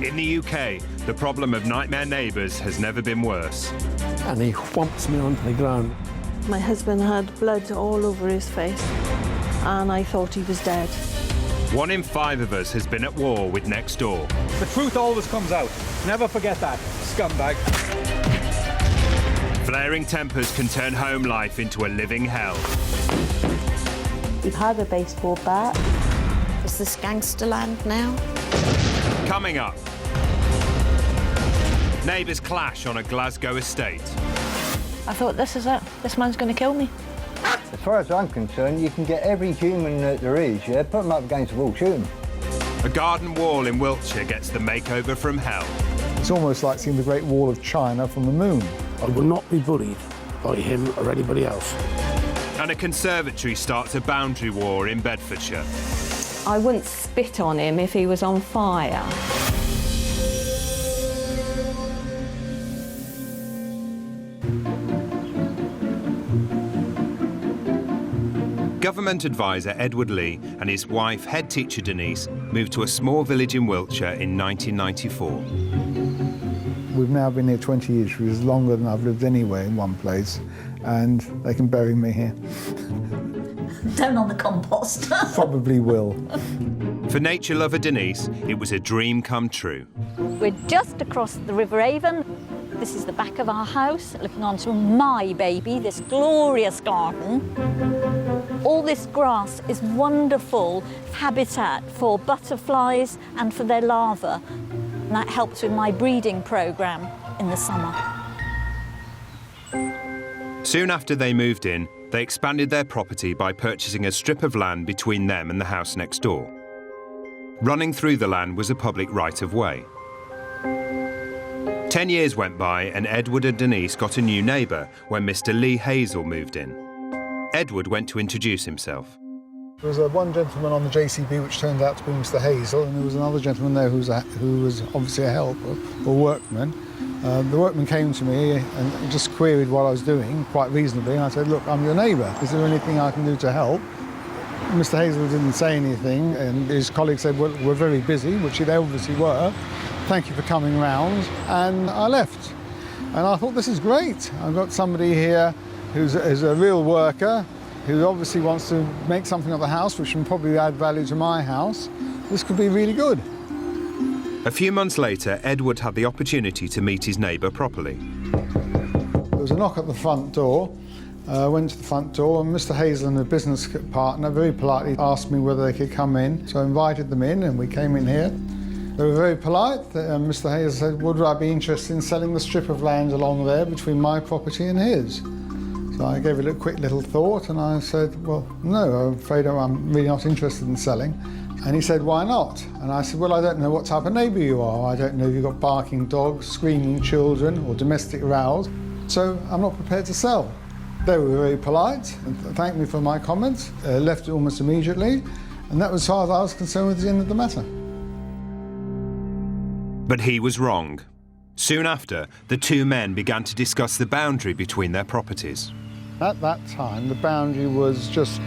In the UK, the problem of nightmare neighbours has never been worse. And he whomps me onto the ground. My husband had blood all over his face, and I thought he was dead. 1 in 5 of us has been at war with next door. The truth always comes out. Never forget that, scumbag. Flaring tempers can turn home life into a living hell. We've had a baseball bat. Is this gangster land now? Coming up, neighbours clash on a Glasgow estate. I thought, this is it. This man's going to kill me. As far as I'm concerned, you can get every human that there is, yeah? Put them up against the wall, shoot them. A garden wall in Wiltshire gets the makeover from hell. It's almost like seeing the Great Wall of China from the moon. I will not be bullied by him or anybody else. And a conservatory starts a boundary war in Bedfordshire. I wouldn't spit on him if he was on fire. Government advisor Edward Lee and his wife, head teacher Denise, moved to a small village in Wiltshire in 1994. We've now been here 20 years, which is longer than I've lived anywhere in one place, and they can bury me here. Down on the compost. Probably will. For nature lover Denise, it was a dream come true. We're just across the River Avon. This is the back of our house, looking onto my baby, this glorious garden. All this grass is wonderful habitat for butterflies and for their larvae. And that helps with my breeding programme in the summer. Soon after they moved in, they expanded their property by purchasing a strip of land between them and the house next door. Running through the land was a public right-of-way. 10 years went by and Edward and Denise got a new neighbour when Mr. Lee Hazel moved in. Edward went to introduce himself. There was one gentleman on the JCB which turned out to be Mr. Hazel, and there was another gentleman there who was obviously a helper or workman. The workman came to me and just queried what I was doing, quite reasonably, and I said, look, I'm your neighbour. Is there anything I can do to help? Mr. Hazel didn't say anything, and his colleague said, well, we're very busy, which they obviously were. Thank you for coming round, and I left. And I thought, this is great. I've got somebody here who's a real worker, who obviously wants to make something of the house, which can probably add value to my house. This could be really good. A few months later, Edward had the opportunity to meet his neighbour properly. There was a knock at the front door. I went to the front door, and Mr. Hazel and a business partner very politely asked me whether they could come in. So I invited them in, and we came in here. They were very polite. Mr. Hazel said, would I be interested in selling the strip of land along there between my property and his? So I gave it a quick little thought, and I said, well, no, I'm afraid I'm really not interested in selling. And he said, why not? And I said, well, I don't know what type of neighbour you are. I don't know if you've got barking dogs, screaming children, or domestic rows. So I'm not prepared to sell. They were very polite and thanked me for my comments, left it almost immediately, and that was, as far as I was concerned, was the end of the matter. But he was wrong. Soon after, the two men began to discuss the boundary between their properties. At that time, the boundary was just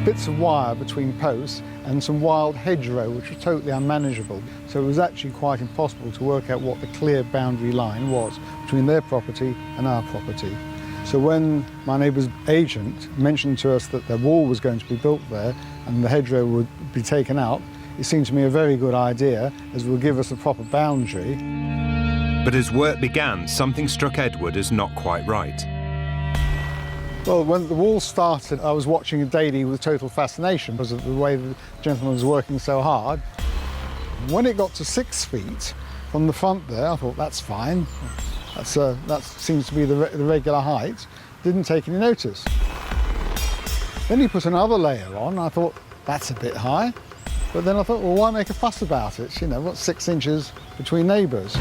bits of wire between posts and some wild hedgerow, which was totally unmanageable. So it was actually quite impossible to work out what the clear boundary line was between their property and our property. So when my neighbour's agent mentioned to us that the wall was going to be built there and the hedgerow would be taken out, it seemed to me a very good idea, as it would give us a proper boundary. But as work began, something struck Edward as not quite right. Well, when the wall started, I was watching it daily with total fascination because of the way the gentleman was working so hard. When it got to 6 feet from the front there, I thought, that's fine. That seems to be the regular height. Didn't take any notice. Then he put another layer on. I thought, that's a bit high. But then I thought, well, why make a fuss about it? You know, what's 6 inches between neighbours?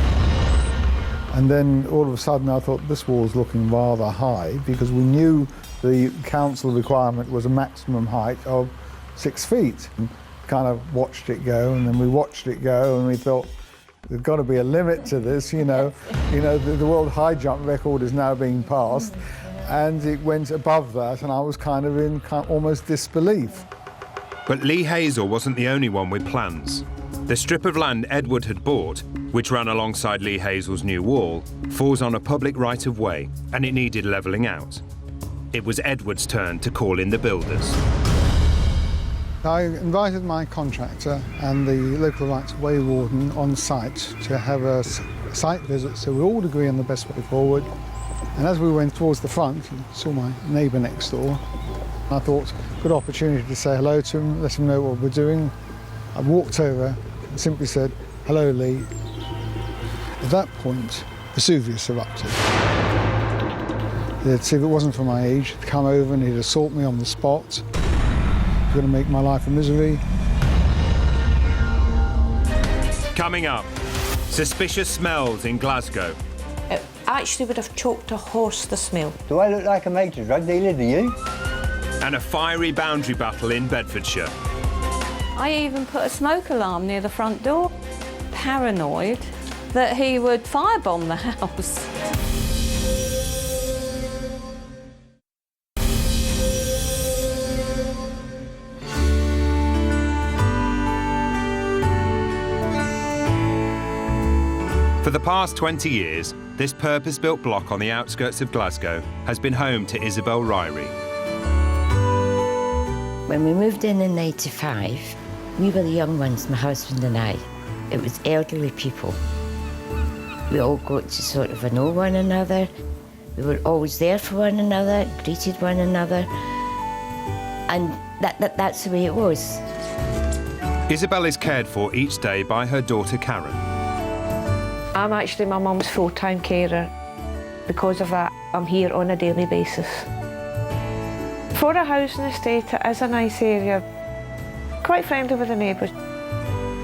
And then all of a sudden I thought, this wall's looking rather high, because we knew the council requirement was a maximum height of 6 feet. And kind of watched it go, and then we watched it go, and we thought, there's got to be a limit to this, you know. The world high jump record is now being passed, and it went above that, and I was kind of in almost disbelief. But Lee Hazel wasn't the only one with plans. The strip of land Edward had bought which ran alongside Lee Hazel's new wall, falls on a public right-of-way and it needed levelling out. It was Edward's turn to call in the builders. I invited my contractor and the local right-of-way warden on site to have a site visit so we all agree on the best way forward. And as we went towards the front, I saw my neighbour next door. I thought, good opportunity to say hello to him, let him know what we're doing. I walked over and simply said, "Hello, Lee." At that point, Vesuvius erupted. They'd see if it wasn't for my age, he'd come over and he'd assault me on the spot. He was going to make my life a misery. Coming up, suspicious smells in Glasgow. It actually would have choked a horse, the smell. Do I look like a major drug dealer to you? And a fiery boundary battle in Bedfordshire. I even put a smoke alarm near the front door, paranoid that he would firebomb the house. For the past 20 years, this purpose-built block on the outskirts of Glasgow has been home to Isabel Ryrie. When we moved in '95, we were the young ones, my husband and I. It was elderly people. We all got to sort of know one another. We were always there for one another, greeted one another, and that's the way it was. Isabel is cared for each day by her daughter Karen. I'm actually my mum's full-time carer. Because of that, I'm here on a daily basis. For a housing estate, it is a nice area. Quite friendly with the neighbours.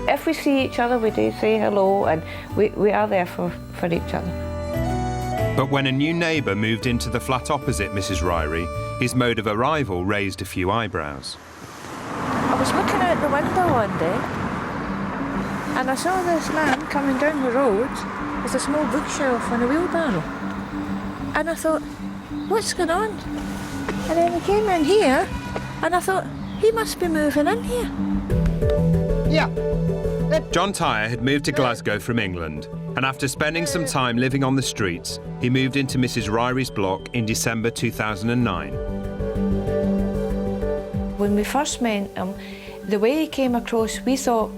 If we see each other, we do say hello, and we are there for each other. But when a new neighbour moved into the flat opposite Mrs. Ryrie, his mode of arrival raised a few eyebrows. I was looking out the window one day, and I saw this man coming down the road with a small bookshelf and a wheelbarrow. And I thought, what's going on? And then he came in here, and I thought, he must be moving in here. Yeah. John Tyre had moved to Glasgow from England, and after spending some time living on the streets, he moved into Mrs. Ryrie's block in December 2009. When we first met him, the way he came across, we thought,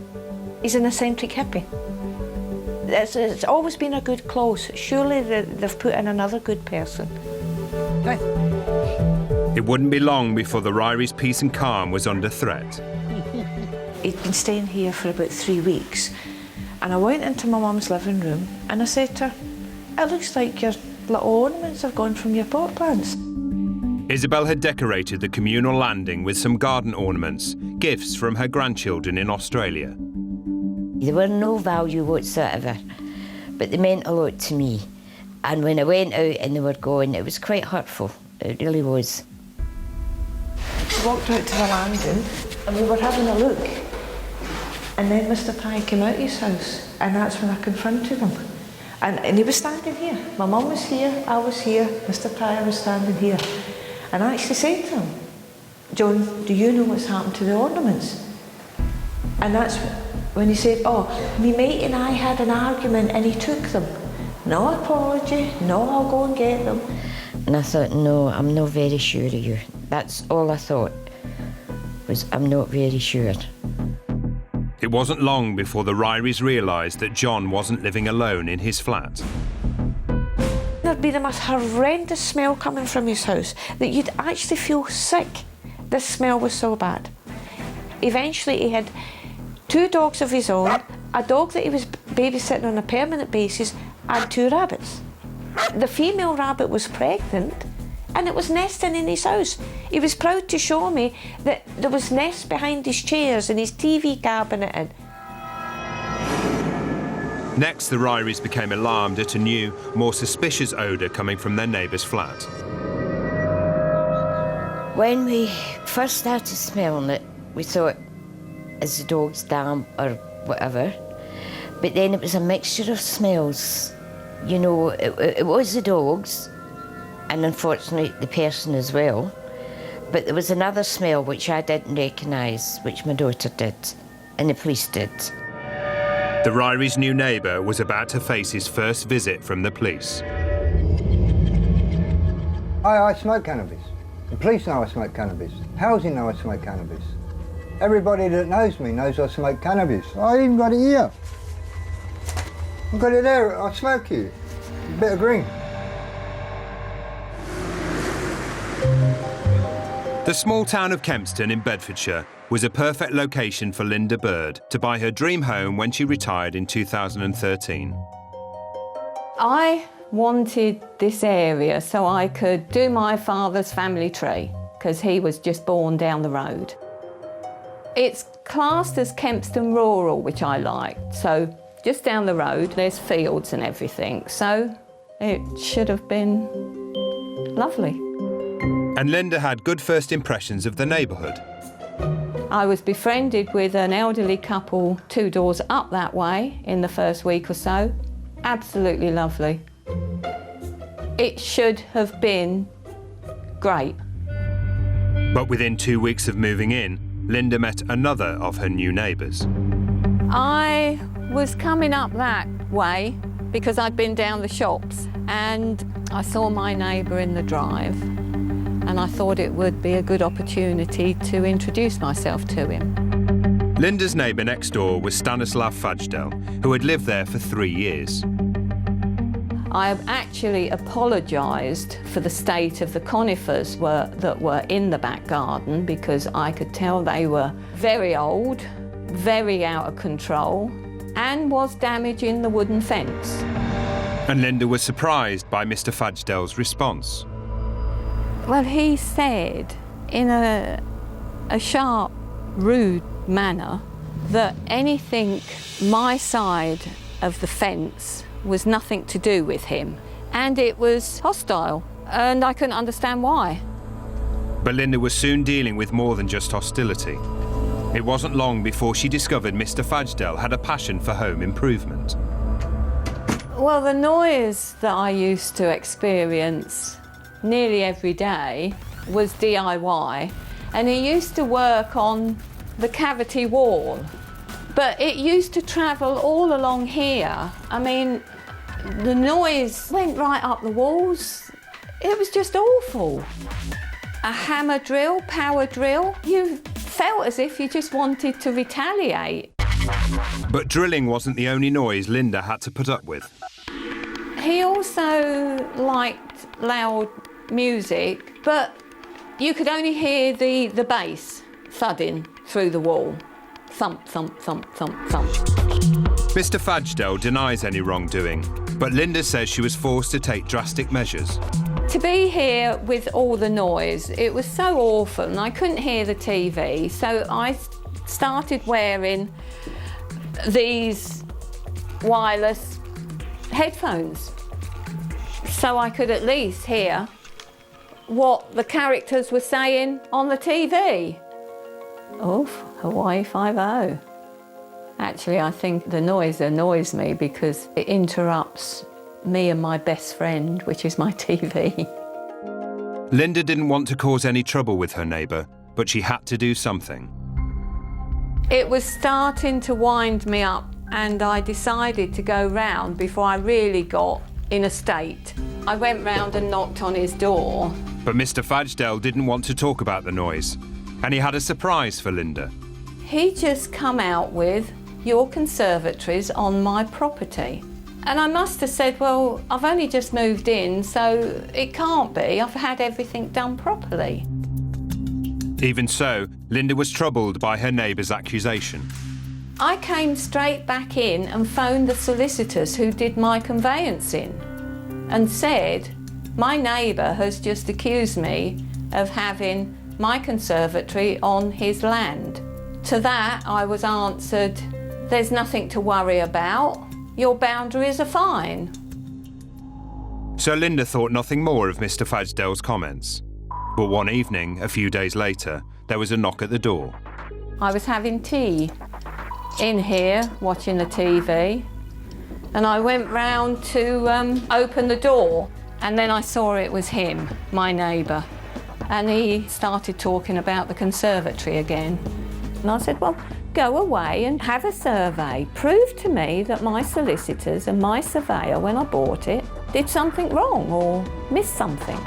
he's an eccentric hippie. It's always been a good close. Surely they've put in another good person. Right. It wouldn't be long before the Ryries' peace and calm was under threat. He'd been staying here for about 3 weeks, and I went into my mum's living room and I said to her, it looks like your little ornaments have gone from your pot plants. Isabel had decorated the communal landing with some garden ornaments, gifts from her grandchildren in Australia. They were no value whatsoever, but they meant a lot to me. And when I went out and they were gone, it was quite hurtful. It really was. We walked out to the landing and we were having a look. And then Mr. Pye came out of his house, and that's when I confronted him. And he was standing here. My mum was here, I was here, Mr. Pye was standing here. And I actually said to him, John, do you know what's happened to the ornaments? And that's when he said, oh, me mate and I had an argument and he took them. No apology, no, I'll go and get them. And I thought, no, I'm not very sure of you. That's all I thought, was I'm not very sure. It wasn't long before the Ryries realised that John wasn't living alone in his flat. There'd be the most horrendous smell coming from his house that you'd actually feel sick. This smell was so bad. Eventually he had 2 dogs of his own, a dog that he was babysitting on a permanent basis, and 2 rabbits. The female rabbit was pregnant and it was nesting in his house. He was proud to show me that there was nests behind his chairs and his TV cabinet. And Next, the Ryries became alarmed at a new, more suspicious odour coming from their neighbour's flat. When we first started smelling it, we thought, is the dog's damp or whatever? But then it was a mixture of smells. You know, it was the dogs, and unfortunately the person as well. But there was another smell which I didn't recognise, which my daughter did, and the police did. The Ryries' new neighbour was about to face his first visit from the police. I smoke cannabis. The police know I smoke cannabis. Housing know I smoke cannabis. Everybody that knows me knows I smoke cannabis. I even got it here. I've got it there, I smoke it. A bit of green. The small town of Kempston in Bedfordshire was a perfect location for Linda Bird to buy her dream home when she retired in 2013. I wanted this area so I could do my father's family tree, because he was just born down the road. It's classed as Kempston Rural, which I liked, so just down the road there's fields and everything, so it should have been lovely. And Linda had good first impressions of the neighbourhood. I was befriended with an elderly couple 2 doors up that way in the first week or so. Absolutely lovely. It should have been great. But within 2 weeks of moving in, Linda met another of her new neighbours. I was coming up that way because I'd been down the shops and I saw my neighbour in the drive, and I thought it would be a good opportunity to introduce myself to him. Linda's neighbour next door was Stanislav Fajdel, who had lived there for 3 years. I have actually apologised for the state of the conifers that were in the back garden, because I could tell they were very old, very out of control, and was damaging the wooden fence. And Linda was surprised by Mr. Fajdel's response. Well, he said in a sharp, rude manner that anything my side of the fence was nothing to do with him, and it was hostile, and I couldn't understand why. But Linda was soon dealing with more than just hostility. It wasn't long before she discovered Mr. Fajdel had a passion for home improvement. Well, the noise that I used to experience nearly every day was DIY, and he used to work on the cavity wall, but it used to travel all along here. I mean, the noise went right up the walls. It was just awful. A hammer drill, power drill, you felt as if you just wanted to retaliate. But drilling wasn't the only noise Linda had to put up with. He also liked loud music, but you could only hear the bass thudding through the wall. Thump, thump, thump, thump, thump. Mr. Fajdel denies any wrongdoing, but Linda says she was forced to take drastic measures. To be here with all the noise, it was so awful, and I couldn't hear the TV, so I started wearing these wireless headphones so I could at least hear what the characters were saying on the TV. Oh, Hawaii 5-0. Actually, I think the noise annoys me because it interrupts me and my best friend, which is my TV. Linda didn't want to cause any trouble with her neighbour, but she had to do something. It was starting to wind me up, and I decided to go round before I really got in a state. I went round and knocked on his door. But Mr. Fajdel didn't want to talk about the noise, and he had a surprise for Linda. He just come out with, "Your conservatory's on my property." And I must have said, well, I've only just moved in, so it can't be. I've had everything done properly. Even so, Linda was troubled by her neighbour's accusation. I came straight back in and phoned the solicitors who did my conveyancing and said, my neighbour has just accused me of having my conservatory on his land. To that, I was answered, there's nothing to worry about. Your boundaries are fine. So Linda thought nothing more of Mr. Fajdel's comments. But one evening, a few days later, there was a knock at the door. I was having tea in here, watching the TV, and I went round to open the door, and then I saw it was him, my neighbour, and he started talking about the conservatory again. And I said, well, go away and have a survey. Prove to me that my solicitors and my surveyor, when I bought it, did something wrong or missed something.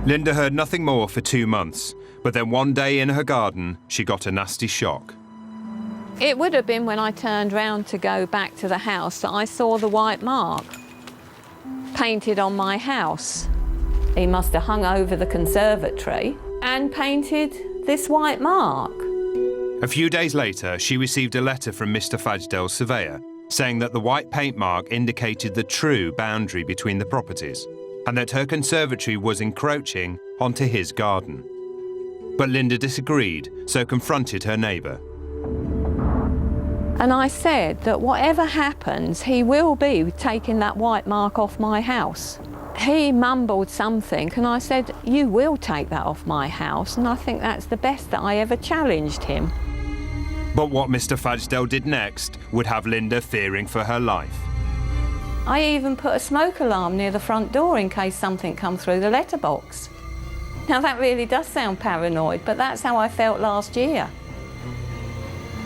Linda heard nothing more for 2 months, but then one day in her garden, she got a nasty shock. It would have been when I turned round to go back to the house that I saw the white mark painted on my house. He must have hung over the conservatory and painted this white mark. A few days later, she received a letter from Mr. Fajdell's surveyor saying that the white paint mark indicated the true boundary between the properties and that her conservatory was encroaching onto his garden. But Linda disagreed, so confronted her neighbour. And I said that whatever happens, he will be taking that white mark off my house. He mumbled something and I said, you will take that off my house, and I think that's the best that I ever challenged him. But what Mr. Fajdell did next would have Linda fearing for her life. I even put a smoke alarm near the front door in case something come through the letterbox. Now that really does sound paranoid, but that's how I felt last year.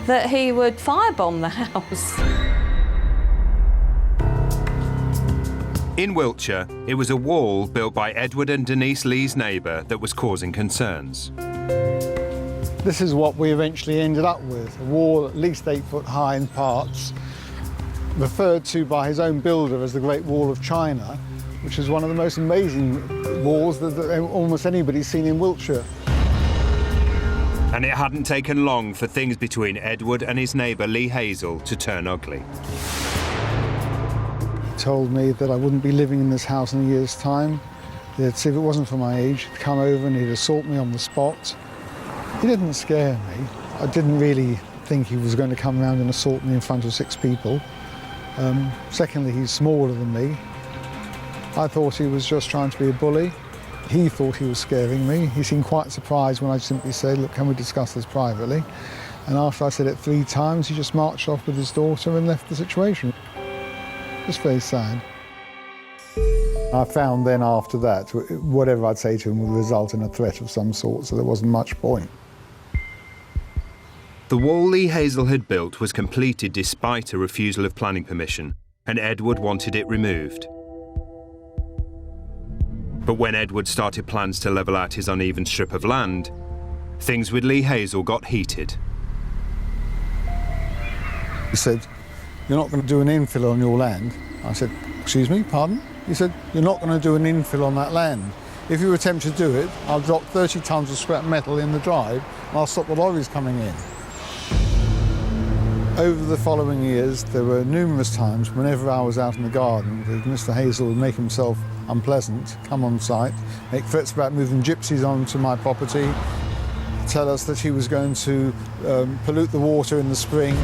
That he would firebomb the house. In Wiltshire, it was a wall built by Edward and Denise Lee's neighbour that was causing concerns. This is what we eventually ended up with, a wall at least 8 foot high in parts, referred to by his own builder as the Great Wall of China, which is one of the most amazing walls that almost anybody's seen in Wiltshire. And it hadn't taken long for things between Edward and his neighbour Lee Hazel to turn ugly. He told me that I wouldn't be living in this house in a year's time. That if it wasn't for my age, he'd come over and he'd assault me on the spot. He didn't scare me. I didn't really think he was going to come around and assault me in front of 6 people. Secondly, he's smaller than me. I thought he was just trying to be a bully. He thought he was scaring me. He seemed quite surprised when I simply said, look, can we discuss this privately? And after I said it 3 times, he just marched off with his daughter and left the situation. It was very sad. I found then after that, whatever I'd say to him would result in a threat of some sort, so there wasn't much point. The wall Lee Hazel had built was completed despite a refusal of planning permission, and Edward wanted it removed. But when Edward started plans to level out his uneven strip of land, things with Lee Hazel got heated. He said, you're not going to do an infill on your land. I said, excuse me, pardon? He said, you're not going to do an infill on that land. If you attempt to do it, I'll drop 30 tonnes of scrap metal in the drive and I'll stop the lorries coming in. Over the following years, there were numerous times whenever I was out in the garden that Mr. Hazel would make himself unpleasant, come on site, make threats about moving gypsies onto my property, tell us that he was going to pollute the water in the spring,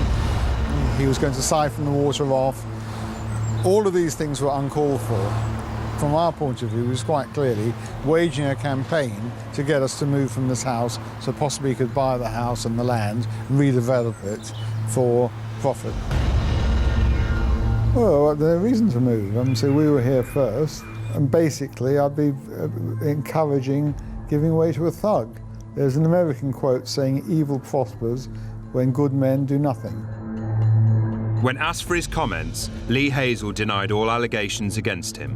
he was going to siphon the water off. All of these things were uncalled for. From our point of view, he was quite clearly waging a campaign to get us to move from this house so possibly he could buy the house and the land and redevelop it for profit. Well, there's a reason to move. So we were here first, and basically I'd be encouraging giving way to a thug. There's an American quote saying, evil prospers when good men do nothing. When asked for his comments, Lee Hazel denied all allegations against him.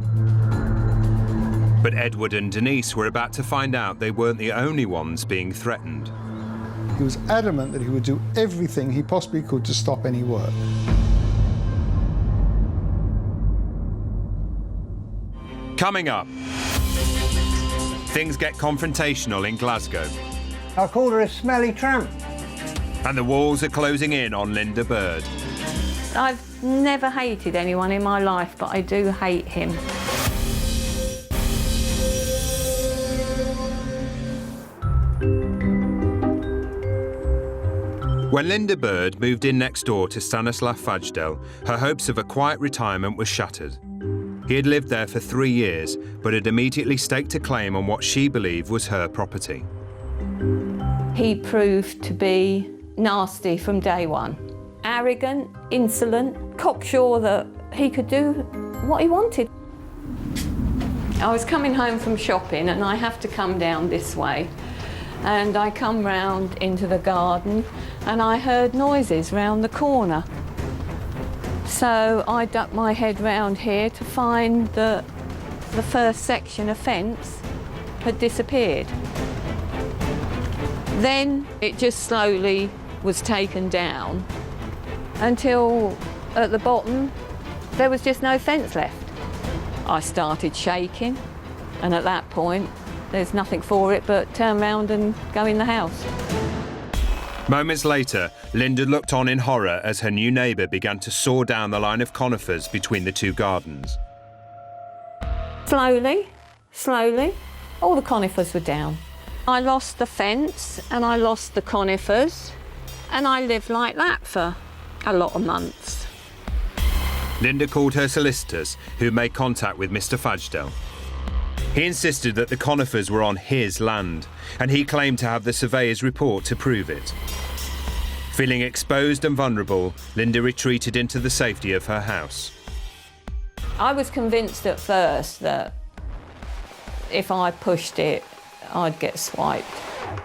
But Edward and Denise were about to find out they weren't the only ones being threatened. He was adamant that he would do everything he possibly could to stop any work. Coming up, things get confrontational in Glasgow. I called her a smelly tramp. And the walls are closing in on Linda Bird. I've never hated anyone in my life, but I do hate him. When Linda Bird moved in next door to Stanislav Fajdell, her hopes of a quiet retirement were shattered. He had lived there for 3 years, but had immediately staked a claim on what she believed was her property. He proved to be nasty from day one. Arrogant, insolent, cocksure that he could do what he wanted. I was coming home from shopping and I have to come down this way. and I come round into the garden and I heard noises round the corner. So I ducked my head round here to find that the first section of fence had disappeared. Then it just slowly was taken down until at the bottom there was just no fence left. I started shaking, and at that point there's nothing for it but turn round and go in the house. Moments later, Linda looked on in horror as her new neighbour began to saw down the line of conifers between the two gardens. Slowly, all the conifers were down. I lost the fence and I lost the conifers, and I lived like that for a lot of months. Linda called her solicitors, who made contact with Mr. Fajdel. He insisted that the conifers were on his land, and he claimed to have the surveyor's report to prove it. Feeling exposed and vulnerable, Linda retreated into the safety of her house. I was convinced at first that if I pushed it, I'd get swiped.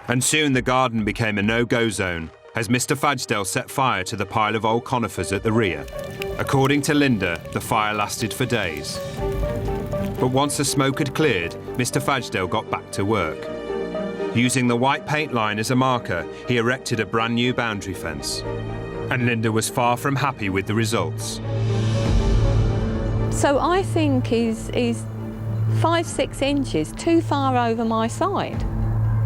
And soon the garden became a no-go zone, as Mr. Fajdel set fire to the pile of old conifers at the rear. According to Linda, the fire lasted for days. But once the smoke had cleared, Mr. Fajdel got back to work. Using the white paint line as a marker, he erected a brand new boundary fence. And Linda was far from happy with the results. So I think he's 5-6 inches too far over my side.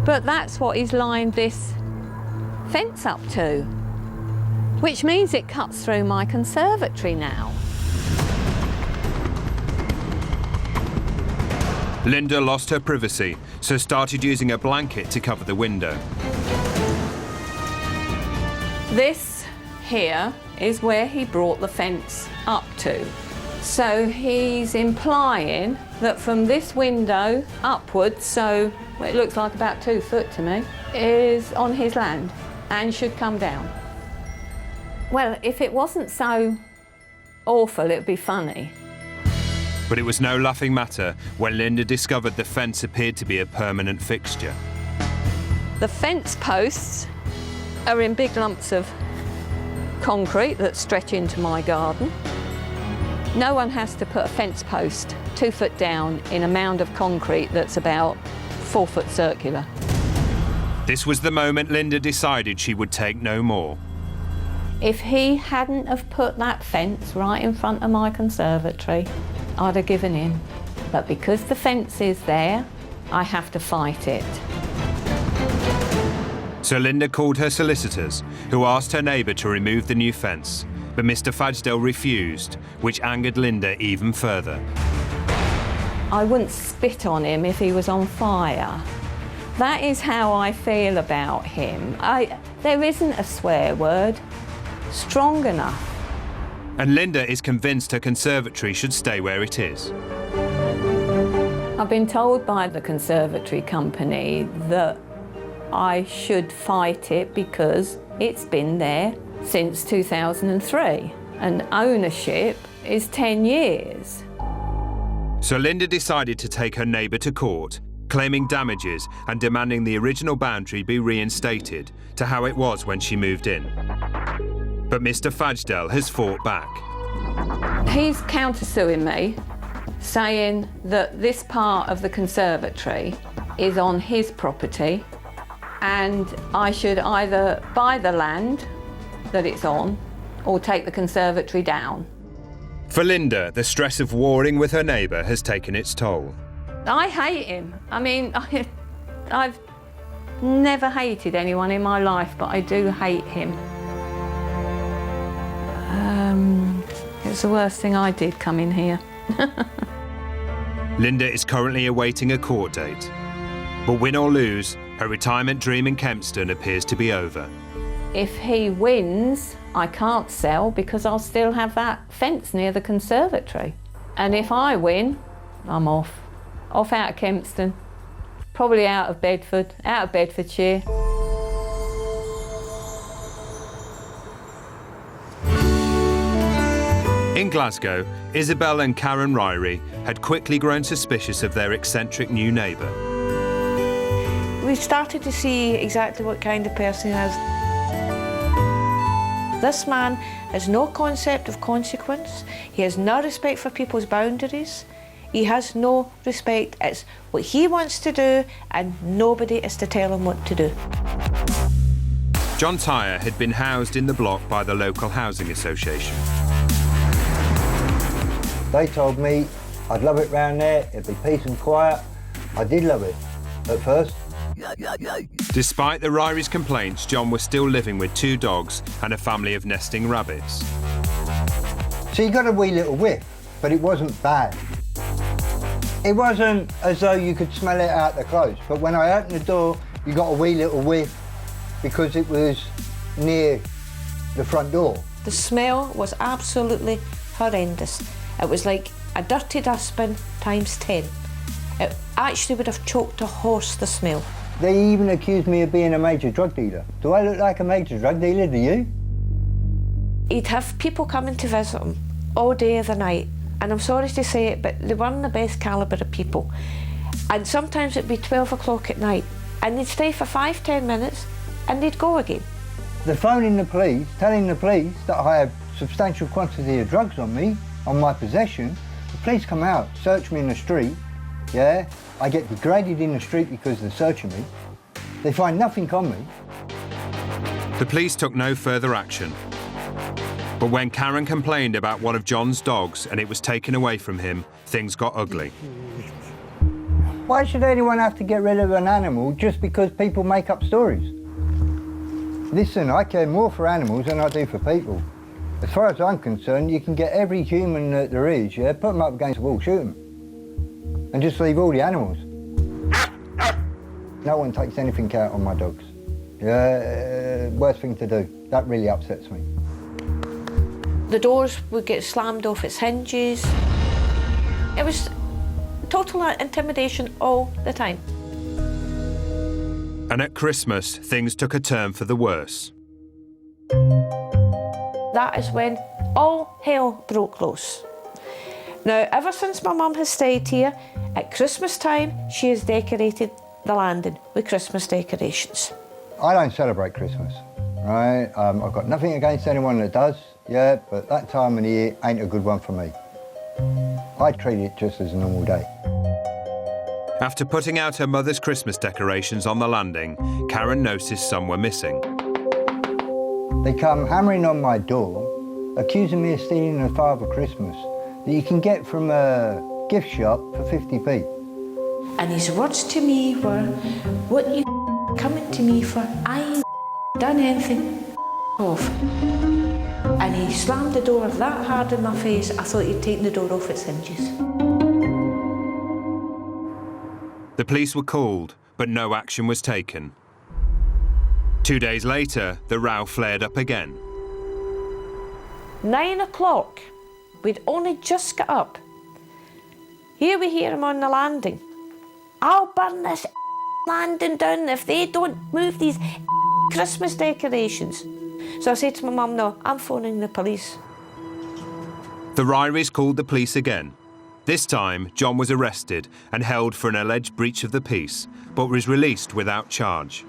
But that's what he's lined this fence up to, which means it cuts through my conservatory now. Linda lost her privacy, so started using a blanket to cover the window. This here is where he brought the fence up to. So he's implying that from this window upwards, so it looks like about 2 foot to me, is on his land and should come down. Well, if it wasn't so awful, it'd be funny. But it was no laughing matter when Linda discovered the fence appeared to be a permanent fixture. The fence posts are in big lumps of concrete that stretch into my garden. No one has to put a fence post 2 foot down in a mound of concrete that's about 4 foot circular. This was the moment Linda decided she would take no more. If he hadn't have put that fence right in front of my conservatory, I'd have given in. But because the fence is there, I have to fight it. So Linda called her solicitors, who asked her neighbour to remove the new fence, but Mr. Fajdel refused, which angered Linda even further. I wouldn't spit on him if he was on fire. That is how I feel about him. There isn't a swear word strong enough. And Linda is convinced her conservatory should stay where it is. I've been told by the conservatory company that I should fight it because it's been there since 2003 and ownership is 10 years. So Linda decided to take her neighbour to court, claiming damages and demanding the original boundary be reinstated to how it was when she moved in. But Mr. Fajdel has fought back. He's countersuing me, saying that this part of the conservatory is on his property and I should either buy the land that it's on or take the conservatory down. For Linda, the stress of warring with her neighbour has taken its toll. I hate him. I mean, I've never hated anyone in my life, but I do hate him. It's the worst thing I did coming here. Linda is currently awaiting a court date. But win or lose, her retirement dream in Kempston appears to be over. If he wins, I can't sell because I'll still have that fence near the conservatory. And if I win, I'm off. Off out of Kempston. Probably out of Bedford, out of Bedfordshire. In Glasgow, Isabel and Karen Ryrie had quickly grown suspicious of their eccentric new neighbour. We started to see exactly what kind of person he is. This man has no concept of consequence. He has no respect for people's boundaries. He has no respect. It's what he wants to do, and nobody is to tell him what to do. John Tyre had been housed in the block by the local housing association. They told me I'd love it round there, it'd be peace and quiet. I did love it at first. Despite the Ryries' complaints, John was still living with 2 dogs and a family of nesting rabbits. So you got a wee little whiff, but it wasn't bad. It wasn't as though you could smell it out the clothes, but when I opened the door, you got a wee little whiff because it was near the front door. The smell was absolutely horrendous. It was like a dirty dustbin times 10. It actually would have choked a horse, the smell. They even accused me of being a major drug dealer. Do I look like a major drug dealer to you? He'd have people coming to visit him all day of the night, and I'm sorry to say it, but they weren't the best calibre of people. And sometimes it'd be 12 o'clock at night, and they'd stay for 5-10 minutes, and they'd go again. They're phoning the police, telling the police that I have substantial quantity of drugs on me, on my possession. The police come out, search me in the street, yeah? I get degraded in the street because they're searching me. They find nothing on me. The police took no further action. But when Karen complained about one of John's dogs and it was taken away from him, things got ugly. Why should anyone have to get rid of an animal just because people make up stories? Listen, I care more for animals than I do for people. As far as I'm concerned, you can get every human that there is, yeah, put them up against the wall, shoot them. And just leave all the animals. No one takes anything out on my dogs. Yeah, worst thing to do. That really upsets me. The doors would get slammed off its hinges. It was total intimidation all the time. And at Christmas, things took a turn for the worse. That is when all hell broke loose. Now, ever since my mum has stayed here, at Christmas time, she has decorated the landing with Christmas decorations. I don't celebrate Christmas, right? I've got nothing against anyone that does, yeah, but that time of the year ain't a good one for me. I treat it just as a normal day. After putting out her mother's Christmas decorations on the landing, Karen noticed some were missing. They come hammering on my door, accusing me of stealing the Father Christmas that you can get from a gift shop for 50p. And his words to me were, "What you coming to me for? I ain't done anything off." And he slammed the door that hard in my face, I thought he'd taken the door off its hinges. The police were called, but no action was taken. 2 days later, the row flared up again. 9 o'clock. We'd only just got up. Here we hear him on the landing. "I'll burn this landing down if they don't move these Christmas decorations." So I said to my mum, "No, I'm phoning the police." The Ryries called the police again. This time, John was arrested and held for an alleged breach of the peace, but was released without charge.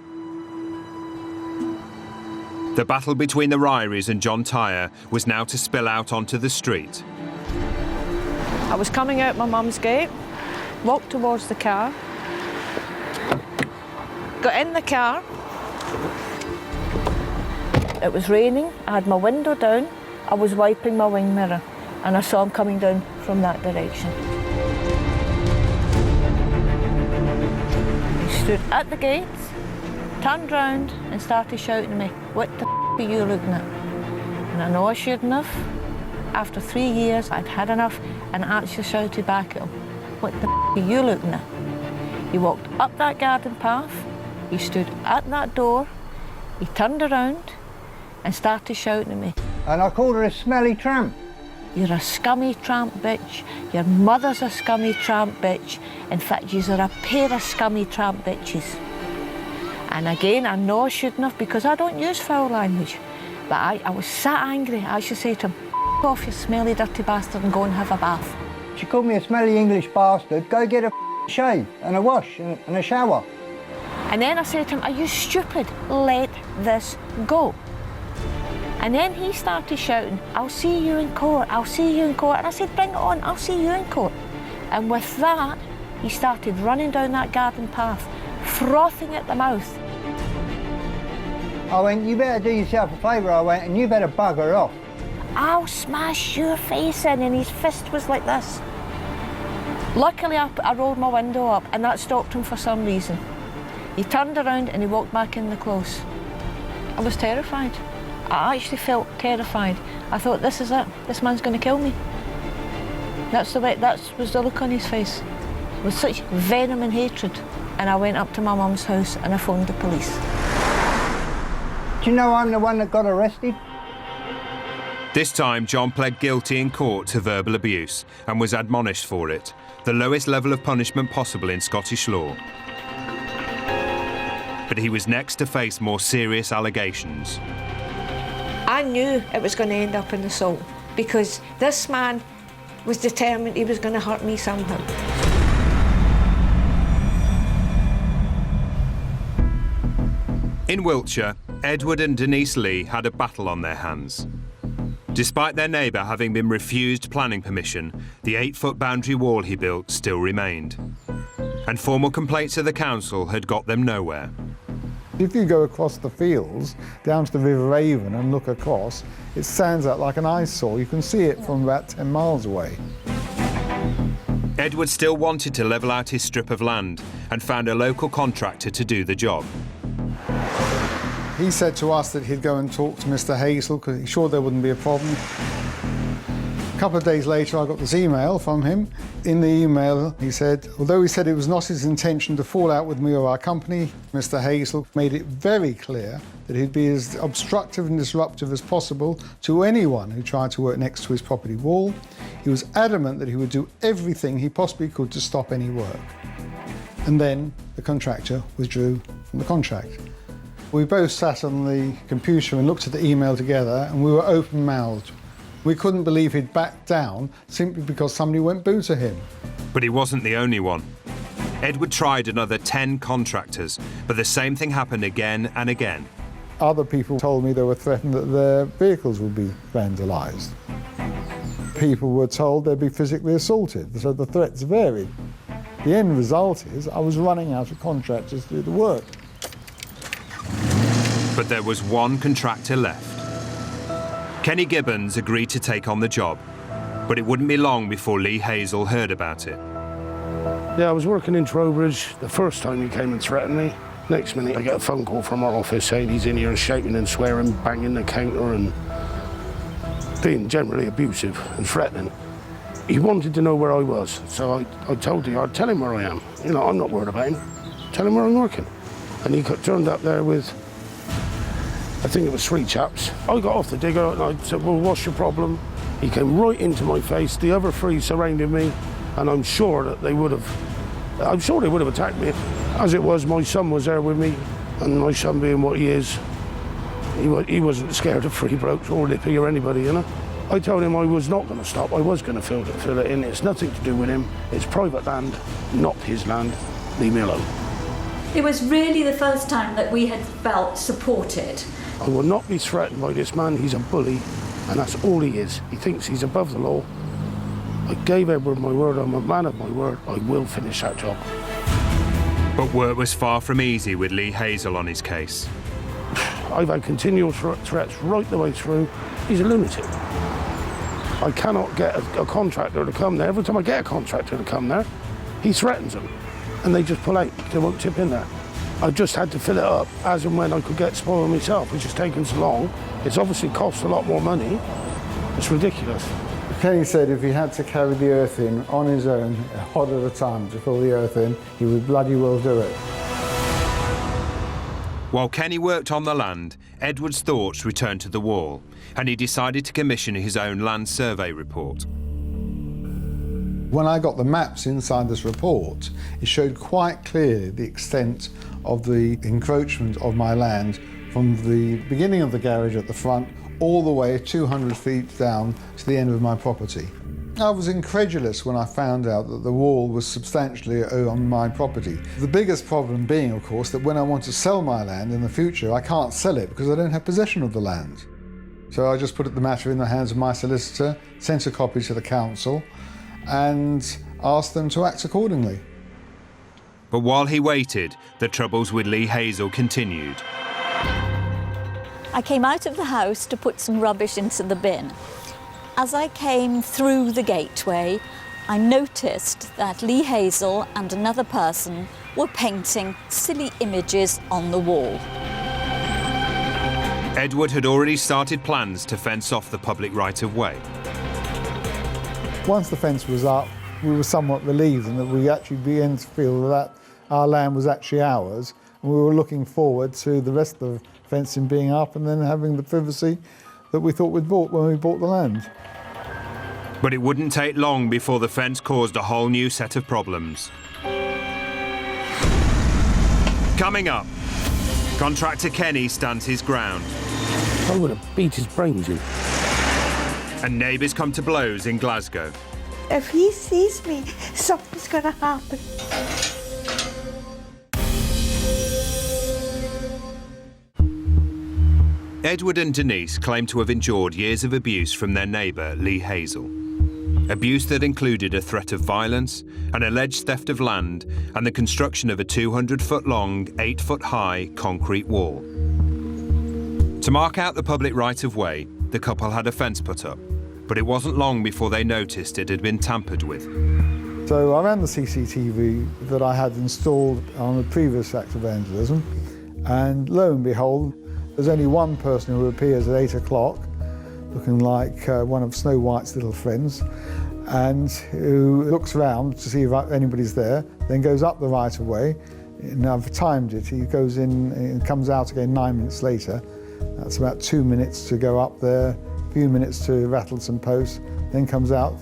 The battle between the Ryries and John Tyre was now to spill out onto the street. I was coming out my mum's gate, walked towards the car, got in the car. It was raining, I had my window down, I was wiping my wing mirror, and I saw him coming down from that direction. He stood at the gates, turned round and started shouting at me, "What the f*** are you looking at?" And I know I shouldn't have. After 3 years, I'd had enough and actually shouted back at him, "What the f*** are you looking at?" He walked up that garden path, he stood at that door, he turned around and started shouting at me. And I called her a smelly tramp. "You're a scummy tramp bitch. Your mother's a scummy tramp bitch. In fact, yous are a pair of scummy tramp bitches." And again, I know I shouldn't have because I don't use foul language. But I was that angry, I should say to him, "F*** off, you smelly dirty bastard, and go and have a bath." She called me a smelly English bastard. Go get a shave and a wash and a shower. And then I said to him, are you stupid? Let this go. And then he started shouting, I'll see you in court, I'll see you in court. And I said, bring it on, I'll see you in court. And with that, he started running down that garden path, frothing at the mouth. I went, you better do yourself a favour, I went, and you better bugger off. I'll smash your face in, and his fist was like this. Luckily, I rolled my window up, and that stopped him for some reason. He turned around and he walked back in the close. I was terrified. I actually felt terrified. I thought, this is it. This man's going to kill me. That was the look on his face, with such venom and hatred. And I went up to my mum's house and I phoned the police. Do you know I'm the one that got arrested? This time, John pled guilty in court to verbal abuse and was admonished for it, the lowest level of punishment possible in Scottish law. But he was next to face more serious allegations. I knew it was going to end up in assault because this man was determined he was going to hurt me somehow. In Wiltshire, Edward and Denise Lee had a battle on their hands. Despite their neighbour having been refused planning permission, the 8-foot boundary wall he built still remained. And formal complaints to the council had got them nowhere. If you go across the fields down to the River Avon and look across, it stands out like an eyesore. You can see it from about 10 miles away. Edward still wanted to level out his strip of land and found a local contractor to do the job. He said to us that he'd go and talk to Mr. Hazel because he's sure there wouldn't be a problem. A couple of days later, I got this email from him. In the email, he said, although he said it was not his intention to fall out with me or our company, Mr. Hazel made it very clear that he'd be as obstructive and disruptive as possible to anyone who tried to work next to his property wall. He was adamant that he would do everything he possibly could to stop any work. And then the contractor withdrew from the contract. We both sat on the computer and looked at the email together, and we were open-mouthed. We couldn't believe he'd backed down simply because somebody went boo to him. But he wasn't the only one. Edward tried another 10 contractors, but the same thing happened again and again. Other people told me they were threatened that their vehicles would be vandalised. People were told they'd be physically assaulted, so the threats varied. The end result is I was running out of contractors to do the work. But there was one contractor left. Kenny Gibbons agreed to take on the job, but it wouldn't be long before Lee Hazel heard about it. Yeah, I was working in Trowbridge the first time he came and threatened me. Next minute, I get a phone call from our office saying he's in here shouting and swearing, banging the counter and being generally abusive and threatening. He wanted to know where I was, so I told him, I'd tell him where I am. You know, I'm not worried about him. Tell him where I'm working. And he turned up there with, I think it was 3 chaps. I got off the digger and I said, well, what's your problem? He came right into my face. The other 3 surrounded me, and I'm sure that they would have attacked me. As it was, my son was there with me, and my son being what he is, he wasn't scared of 3 blokes or Lippy or anybody, you know. I told him I was not going to stop. I was going to fill it in. It's nothing to do with him. It's private land, not his land. Leave me alone. It was really the first time that we had felt supported. I will not be threatened by this man. He's a bully, and that's all he is. He thinks he's above the law. I gave Edward my word. I'm a man of my word. I will finish that job. But work was far from easy with Lee Hazel on his case. I've had continual threats right the way through. He's a lunatic. I cannot get a contractor to come there. Every time I get a contractor to come there, he threatens them, and they just pull out. They won't tip in there. I just had to fill it up as and when I could get spoiled myself, which has taken so long. It's obviously cost a lot more money. It's ridiculous. Kenny said if he had to carry the earth in on his own, a hod at a time to fill the earth in, he would bloody well do it. While Kenny worked on the land, Edward's thoughts returned to the wall, and he decided to commission his own land survey report. When I got the maps inside this report, it showed quite clearly the extent of the encroachment of my land from the beginning of the garage at the front all the way 200 feet down to the end of my property. I was incredulous when I found out that the wall was substantially on my property. The biggest problem being, of course, that when I want to sell my land in the future, I can't sell it because I don't have possession of the land. So I just put the matter in the hands of my solicitor, sent a copy to the council, and asked them to act accordingly. But while he waited, the troubles with Lee Hazel continued. I came out of the house to put some rubbish into the bin. As I came through the gateway, I noticed that Lee Hazel and another person were painting silly images on the wall. Edward had already started plans to fence off the public right-of-way. Once the fence was up, we were somewhat relieved in that we actually began to feel that our land was actually ours, and we were looking forward to the rest of the fencing being up and then having the privacy that we thought we'd bought when we bought the land. But it wouldn't take long before the fence caused a whole new set of problems. Coming up, contractor Kenny stands his ground. I would have beat his brains in. And neighbours come to blows in Glasgow. If he sees me, something's going to happen. Edward and Denise claim to have endured years of abuse from their neighbour, Lee Hazel. Abuse that included a threat of violence, an alleged theft of land, and the construction of a 200-foot-long, 8-foot-high concrete wall. To mark out the public right-of-way, the couple had a fence put up, but it wasn't long before they noticed it had been tampered with. So I ran the CCTV that I had installed on the previous act of vandalism, and lo and behold, there's only one person who appears at 8 o'clock, looking like one of Snow White's little friends, and who looks around to see if anybody's there, then goes up the right-of-way. Now, I've timed it. He goes in and comes out again 9 minutes later. That's about 2 minutes to go up there, a few minutes to rattle some posts, then comes out.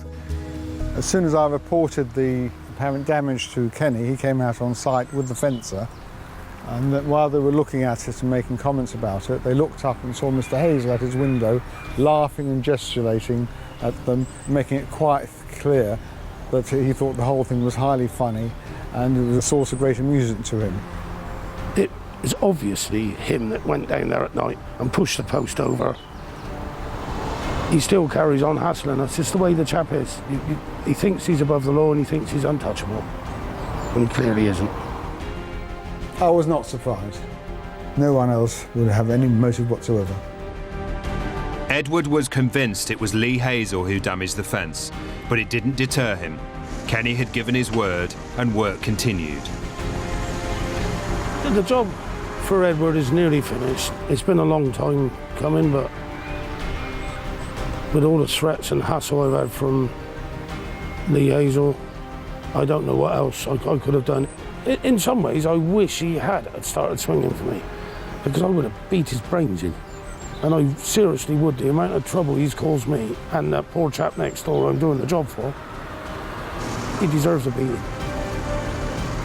As soon as I reported the apparent damage to Kenny, he came out on site with the fencer. And that while they were looking at it and making comments about it, they looked up and saw Mr. Hazel at his window, laughing and gesticulating at them, making it quite clear that he thought the whole thing was highly funny and it was a source of great amusement to him. It is obviously him that went down there at night and pushed the post over. He still carries on hassling us. It's the way the chap is. He thinks he's above the law and he thinks he's untouchable, and he clearly isn't. I was not surprised. No one else would have any motive whatsoever. Edward was convinced it was Lee Hazel who damaged the fence, but it didn't deter him. Kenny had given his word and work continued. The job for Edward is nearly finished. It's been a long time coming, but with all the threats and hassle I've had from Lee Hazel, I don't know what else I could have done. In some ways, I wish he had started swinging for me, because I would have beat his brains in. And I seriously would. The amount of trouble he's caused me and that poor chap next door I'm doing the job for, he deserves a beating.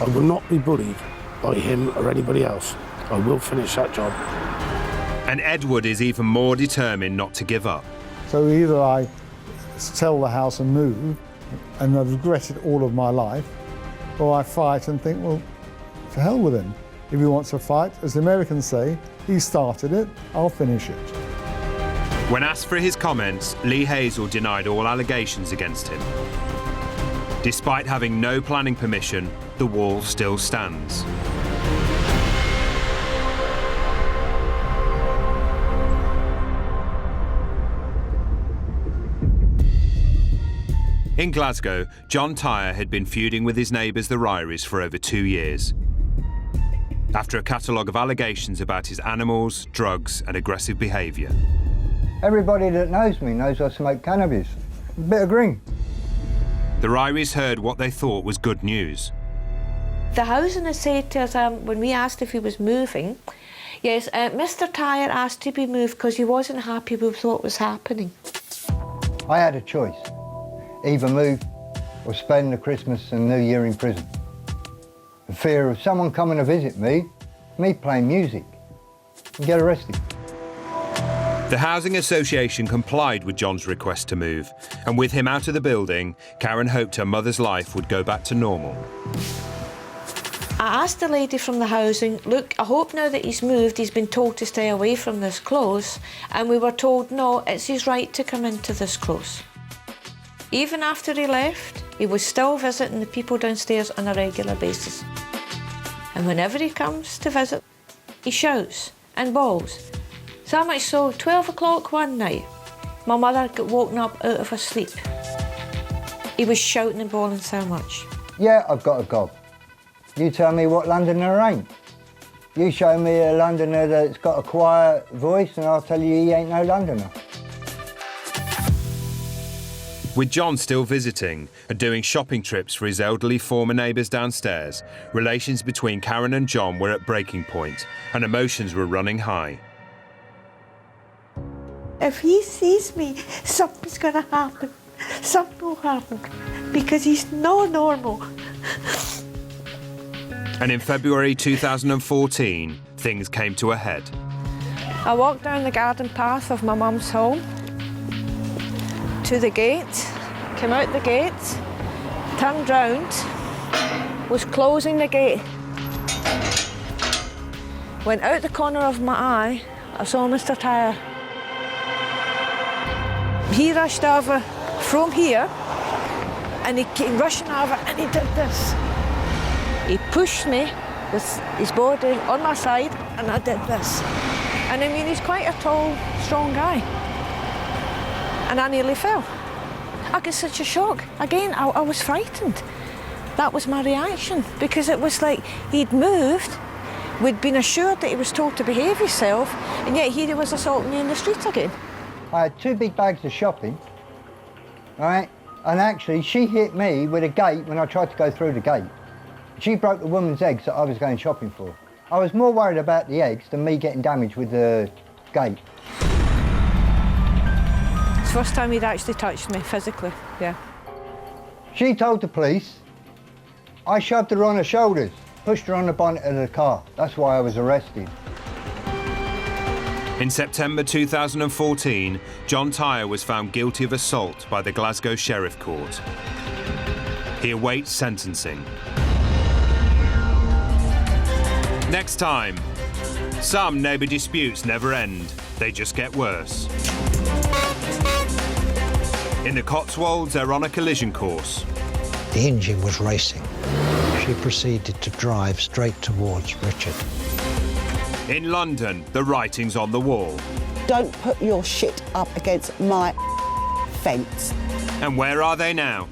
I will not be bullied by him or anybody else. I will finish that job. And Edward is even more determined not to give up. So either I sell the house and move, and I've regretted all of my life, or I fight and think, well, to hell with him. If he wants to fight, as the Americans say, he started it, I'll finish it. When asked for his comments, Lee Hazel denied all allegations against him. Despite having no planning permission, the wall still stands. In Glasgow, John Tyre had been feuding with his neighbours the Ryries for over 2 years. After a catalogue of allegations about his animals, drugs and aggressive behaviour. Everybody that knows me knows I smoke cannabis. A bit of green. The Ryries heard what they thought was good news. The housing association, when we asked if he was moving, yes, Mr. Tyre asked to be moved because he wasn't happy with what was happening. I had a choice. Either move or spend the Christmas and New Year in prison. The fear of someone coming to visit me playing music, and get arrested. The housing association complied with John's request to move, and with him out of the building, Karen hoped her mother's life would go back to normal. I asked the lady from the housing, look, I hope now that he's moved, he's been told to stay away from this close, and we were told, no, it's his right to come into this close. Even after he left, he was still visiting the people downstairs on a regular basis. And whenever he comes to visit, he shouts and bawls. So much so, 12 o'clock one night, my mother got woken up out of her sleep. He was shouting and bawling so much. Yeah, I've got a gob. You tell me what Londoner ain't. You show me a Londoner that's got a quiet voice and I'll tell you he ain't no Londoner. With John still visiting and doing shopping trips for his elderly former neighbours downstairs, relations between Karen and John were at breaking point and emotions were running high. If he sees me, something's going to happen. Something will happen because he's not normal. And in February 2014, things came to a head. I walked down the garden path of my mum's home to the gate, came out the gate, turned round, was closing the gate. Went out the corner of my eye, I saw Mr. Tyre. He rushed over from here and he came rushing over and he did this. He pushed me with his body on my side and I did this. And I mean, he's quite a tall, strong guy. And I nearly fell. I got such a shock. Again, I was frightened. That was my reaction because it was like he'd moved, we'd been assured that he was told to behave himself, and yet here he was assaulting me in the street again. I had 2 big bags of shopping, right? And actually, she hit me with a gate when I tried to go through the gate. She broke the woman's eggs that I was going shopping for. I was more worried about the eggs than me getting damaged with the gate. It's the first time he'd actually touched me physically, yeah. She told the police. I shoved her on her shoulders, pushed her on the bonnet of the car. That's why I was arrested. In September 2014, John Tyre was found guilty of assault by the Glasgow Sheriff Court. He awaits sentencing. Next time, some neighbour disputes never end, they just get worse. In the Cotswolds, they're on a collision course. The engine was racing. She proceeded to drive straight towards Richard. In London, the writing's on the wall. Don't put your shit up against my fence. And where are they now?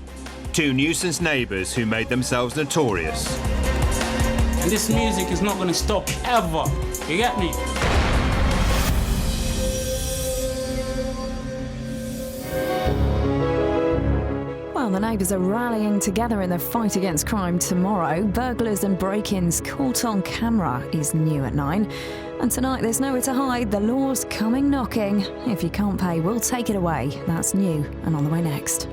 2 nuisance neighbours who made themselves notorious. And this music is not going to stop ever. You get me? Well, the neighbours are rallying together in the fight against crime tomorrow. Burglars and break-ins caught on camera is new at 9. And tonight there's nowhere to hide. The law's coming knocking. If you can't pay, we'll take it away. That's new and on the way next.